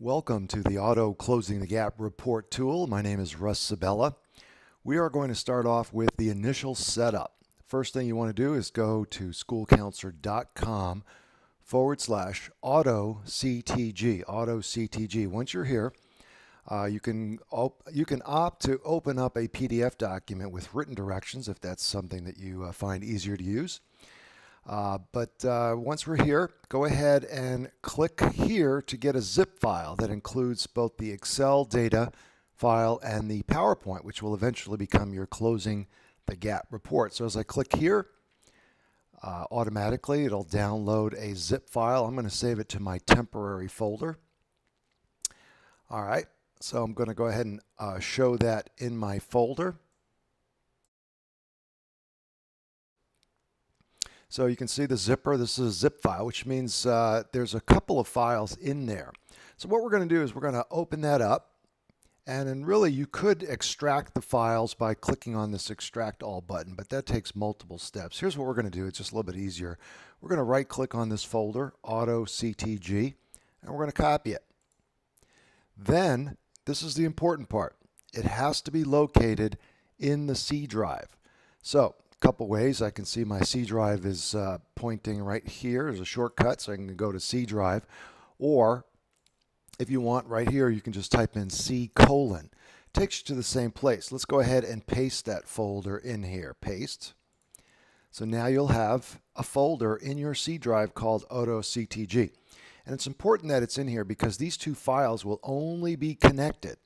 Welcome to the Auto Closing the Gap report tool. My name is Russ Sabella. We are going to start off with the initial setup. First thing you want to do is go to schoolcounselor.com/AutoCTG. AutoCTG. Once you're here, you can opt to open up a PDF document with written directions if that's something that you find easier to use. Once we're here, go ahead and click here to get a zip file that includes both the Excel data file and the PowerPoint, which will eventually become your Closing the Gap report. So as I click here, automatically it'll download a zip file. I'm going to save it to my temporary folder. All right, so I'm going to go ahead and show that in my folder. So you can see the zipper. This is a zip file, which means there's a couple of files in there. So what we're going to do is we're going to open that up. And then really you could extract the files by clicking on this Extract All button, but that takes multiple steps. Here's what we're going to do. It's just a little bit easier. We're going to right click on this folder, AutoCTG, and we're going to copy it. Then, this is the important part. It has to be located in the C drive. So, couple ways. I can see my C drive is pointing right here as a shortcut, so I can go to C drive, or if you want right here you can just type in C:. Takes you to the same place. Let's go ahead and paste that folder in here. Paste. So now you'll have a folder in your C drive called AutoCTG, and it's important that it's in here because these two files will only be connected.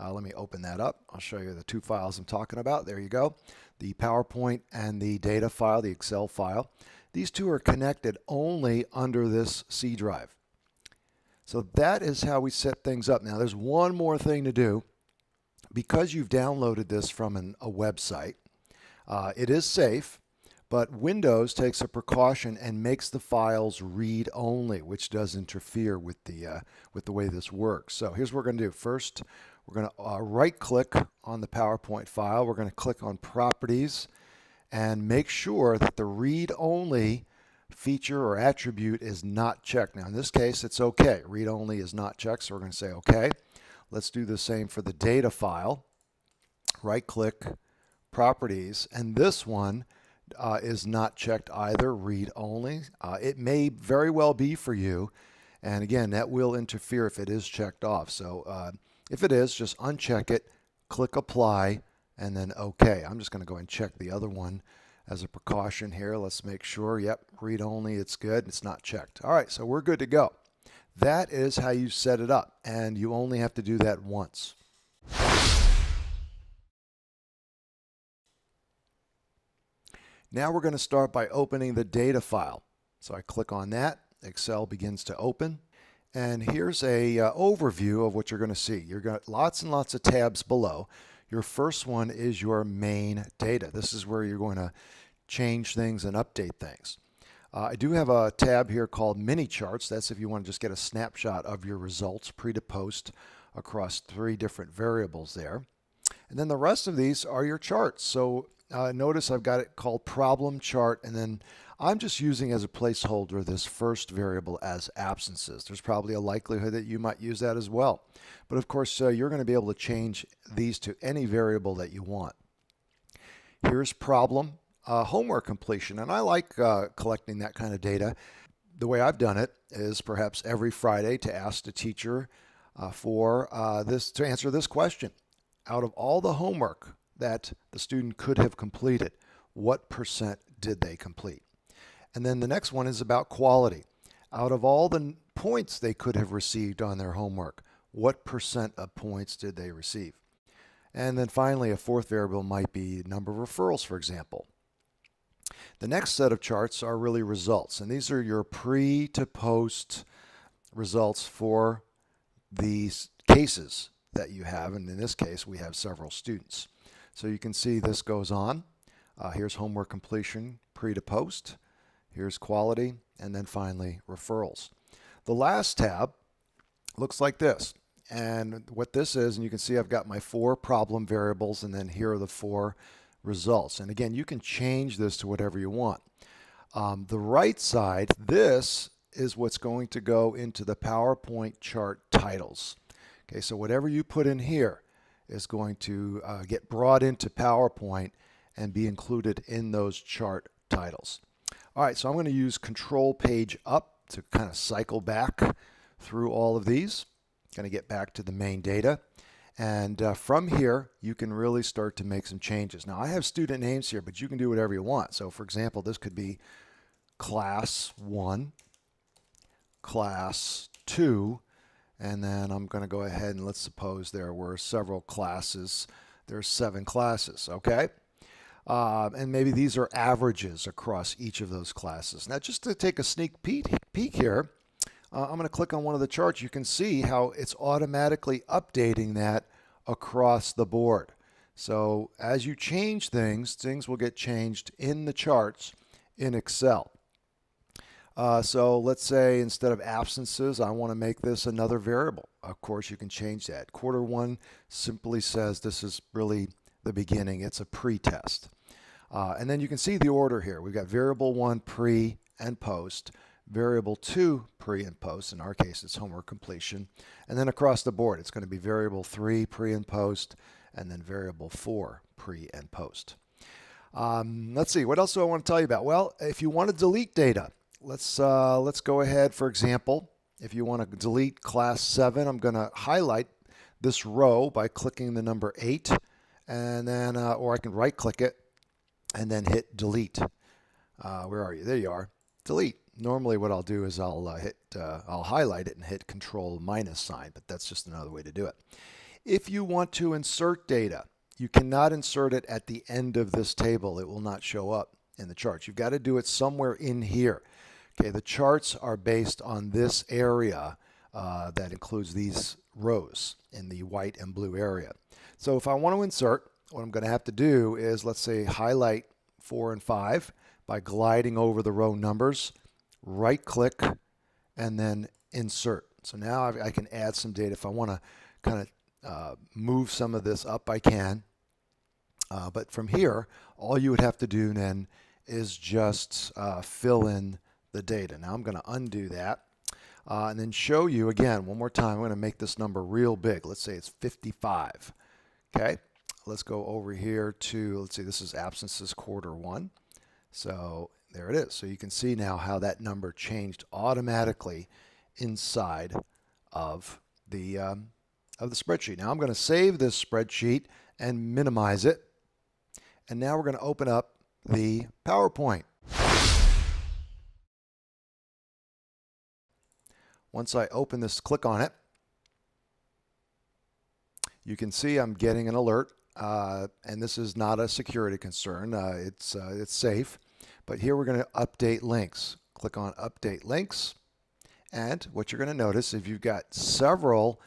Let me open that up. I'll show you the two files I'm talking about. There you go. The PowerPoint and the data file, the Excel file. These two are connected only under this C drive. So that is how we set things up. Now there's one more thing to do. Because you've downloaded this from a website, it is safe, but Windows takes a precaution and makes the files read only, which does interfere with the way this works. So here's what we're going to do. First, we're going to right click on the PowerPoint file. We're going to click on Properties and make sure that the read only feature or attribute is not checked. Now in this case it's okay. Read only is not checked, so we're going to say okay. Let's do the same for the data file. Right click, Properties, and this one is not checked either, read only. It may very well be for you, and again that will interfere if it is checked off. So if it is, just uncheck it, click Apply, and then OK. I'm just going to go and check the other one as a precaution here. Let's make sure. Yep, read only, it's good. It's not checked. All right, so we're good to go. That is how you set it up, and you only have to do that once. Now we're going to start by opening the data file. So I click on that. Excel begins to open. And here's a overview of what you're going to see. You've got lots and lots of tabs below. Your first one is your main data. This is where you're going to change things and update things. I do have a tab here called Mini Charts. That's if you want to just get a snapshot of your results pre to post across 3 different variables there. And then the rest of these are your charts. So notice I've got it called Problem Chart, and then I'm just using as a placeholder this first variable as absences. There's probably a likelihood that you might use that as well. But of course, you're going to be able to change these to any variable that you want. Here's problem, homework completion, and I like collecting that kind of data. The way I've done it is perhaps every Friday to ask the teacher to answer this question. Out of all the homework that the student could have completed, what % did they complete? And then the next one is about quality. Out of all the points they could have received on their homework, what % of points did they receive? And then finally, a fourth variable might be number of referrals, for example. The next set of charts are really results, and these are your pre to post results for these cases that you have, and in this case we have several students. So you can see this goes on. Here's homework completion pre to post. Here's quality, and then finally referrals. The last tab looks like this, and what this is, and you can see I've got my 4 problem variables, and then here are the 4 results. And again, you can change this to whatever you want. The right side, this is what's going to go into the PowerPoint chart titles. Okay, so whatever you put in here is going to get brought into PowerPoint and be included in those chart titles. All right, so I'm going to use Control Page Up to kind of cycle back through all of these. Going to get back to the main data. And from here, you can really start to make some changes. Now, I have student names here, but you can do whatever you want. So, for example, this could be Class 1, Class 2, and then I'm going to go ahead and let's suppose there were several classes. There's 7 classes, okay? And maybe these are averages across each of those classes. Now, just to take a sneak peek here, I'm going to click on one of the charts. You can see how it's automatically updating that across the board. So as you change things, things will get changed in the charts in Excel. So let's say instead of absences, I want to make this another variable. Of course, you can change that. Quarter 1 simply says this is really the beginning. It's a pre-test. And then you can see the order here. We've got variable 1 pre and post, variable 2 pre and post. In our case, it's homework completion. And then across the board, it's going to be variable 3 pre and post, and then variable 4 pre and post. Let's see, what else do I want to tell you about? Well, if you want to delete data, let's go ahead. For example, if you want to delete class 7, I'm going to highlight this row by clicking the number 8, and then or I can right click it and then hit delete. Where are you? There you are. Delete. Normally what I'll do is I'll highlight it and hit Control minus sign, but that's just another way to do it. If you want to insert data, you cannot insert it at the end of this table. It will not show up in the charts. You've got to do it somewhere in here. Okay, the charts are based on this area that includes these rows in the white and blue area. So if I want to insert, what I'm going to have to do is, let's say, highlight 4 and 5 by gliding over the row numbers, right click, and then insert. So now I can add some data. If I want to kind of move some of this up, I can. But from here, all you would have to do then is just fill in the data. Now I'm going to undo that and then show you again one more time. I'm going to make this number real big. Let's say it's 55. Okay, let's go over here to, let's see, this is absences quarter 1. So there it is. So you can see now how that number changed automatically inside of the spreadsheet. Now I'm going to save this spreadsheet and minimize it. And now we're going to open up the PowerPoint. Once I open this, click on it, you can see I'm getting an alert. And this is not a security concern. It's safe. But here we're going to update links. Click on Update Links. And what you're going to notice, if you've got several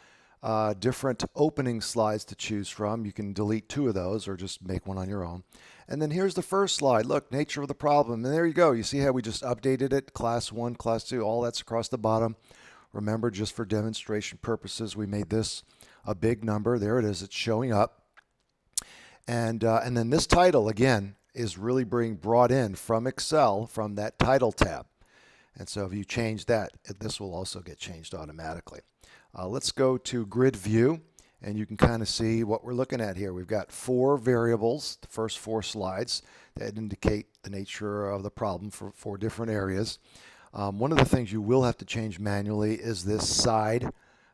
different opening slides to choose from, you can delete 2 of those or just make one on your own. And then here's the first slide. Look, nature of the problem. And there you go. You see how we just updated it? Class 1, Class 2, all that's across the bottom. Remember, just for demonstration purposes, we made this a big number. There it is. It's showing up. And then this title, again, is really being brought in from Excel from that title tab. And so if you change that, this will also get changed automatically. Let's go to grid view, and you can kind of see what we're looking at here. We've got 4 variables, the first 4 slides, that indicate the nature of the problem for 4 different areas. One of the things you will have to change manually is this side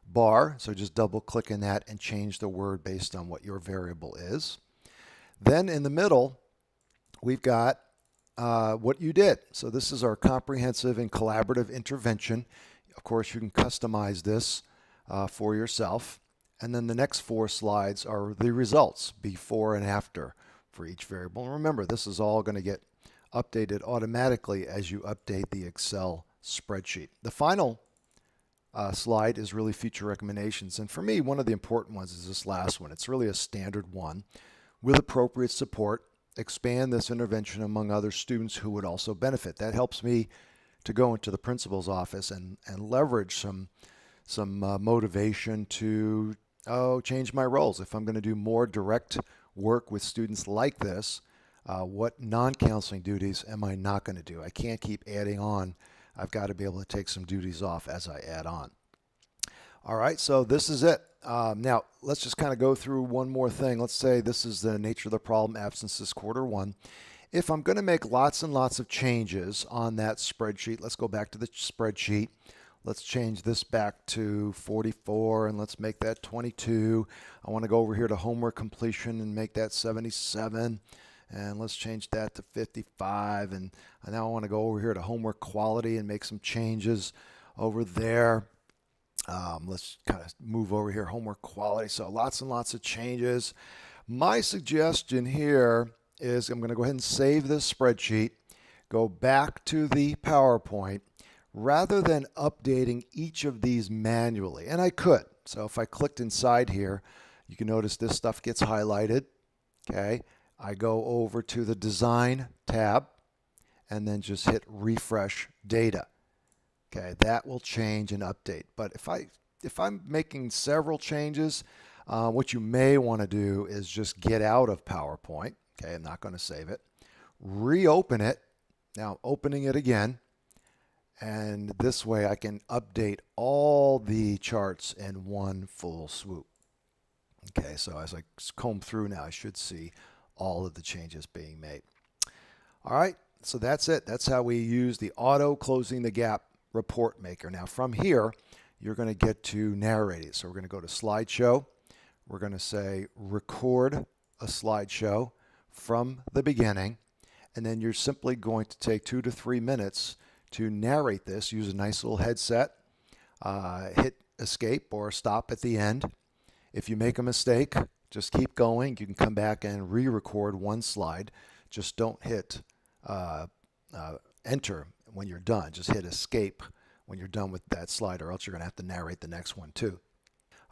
bar. So just double click in that and change the word based on what your variable is. Then in the middle, we've got what you did. So this is our comprehensive and collaborative intervention. Of course, you can customize this for yourself. And then the next 4 slides are the results, before and after, for each variable. And remember, this is all going to get updated automatically as you update the Excel spreadsheet. The final slide is really feature recommendations. And for me, one of the important ones is this last one. It's really a standard one. With appropriate support, expand this intervention among other students who would also benefit. That helps me to go into the principal's office and leverage some motivation to change my roles. If I'm going to do more direct work with students like this, what non-counseling duties am I not going to do? I can't keep adding on I've got to be able to take some duties off as I add on. All right, so this is it. Now, let's just kind of go through one more thing. Let's say this is the nature of the problem, absences Q1. If I'm going to make lots and lots of changes on that spreadsheet, let's go back to the spreadsheet. Let's change this back to 44 and let's make that 22. I want to go over here to homework completion and make that 77. And let's change that to 55. And now I want to go over here to homework quality and make some changes over there. Let's kind of move over here, homework quality. So lots and lots of changes. My suggestion here is I'm going to go ahead and save this spreadsheet, go back to the PowerPoint, rather than updating each of these manually. And I could. So if I clicked inside here, you can notice this stuff gets highlighted. Okay. I go over to the Design tab and then just hit Refresh Data. Okay, that will change and update. But if I'm making several changes, what you may want to do is just get out of PowerPoint. Okay, I'm not going to save it. Reopen it. Now opening it again. And this way I can update all the charts in one full swoop. Okay, so as I comb through now, I should see all of the changes being made. All right, so that's it. That's how we use the auto closing the gap report maker. Now from here, you're going to get to narrating. So we're going to go to slideshow. We're going to say record a slideshow from the beginning. And then you're simply going to take 2 to 3 minutes to narrate this. Use a nice little headset. Hit escape or stop at the end. If you make a mistake, just keep going. You can come back and re-record one slide. Just don't hit enter when you're done. Just hit escape when you're done with that slide, or else you're going to have to narrate the next one too.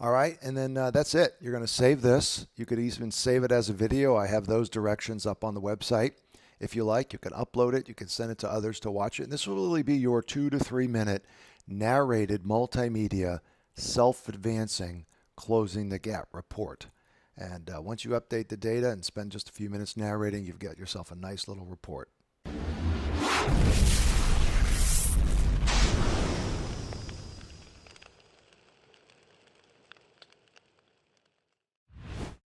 All right, and then that's it. You're going to save this. You could even save it as a video. I have those directions up on the website. If you like, you can upload it. You can send it to others to watch it. And this will really be your 2 to 3 minute narrated multimedia self-advancing closing the gap report. And once you update the data and spend just a few minutes narrating, you've got yourself a nice little report.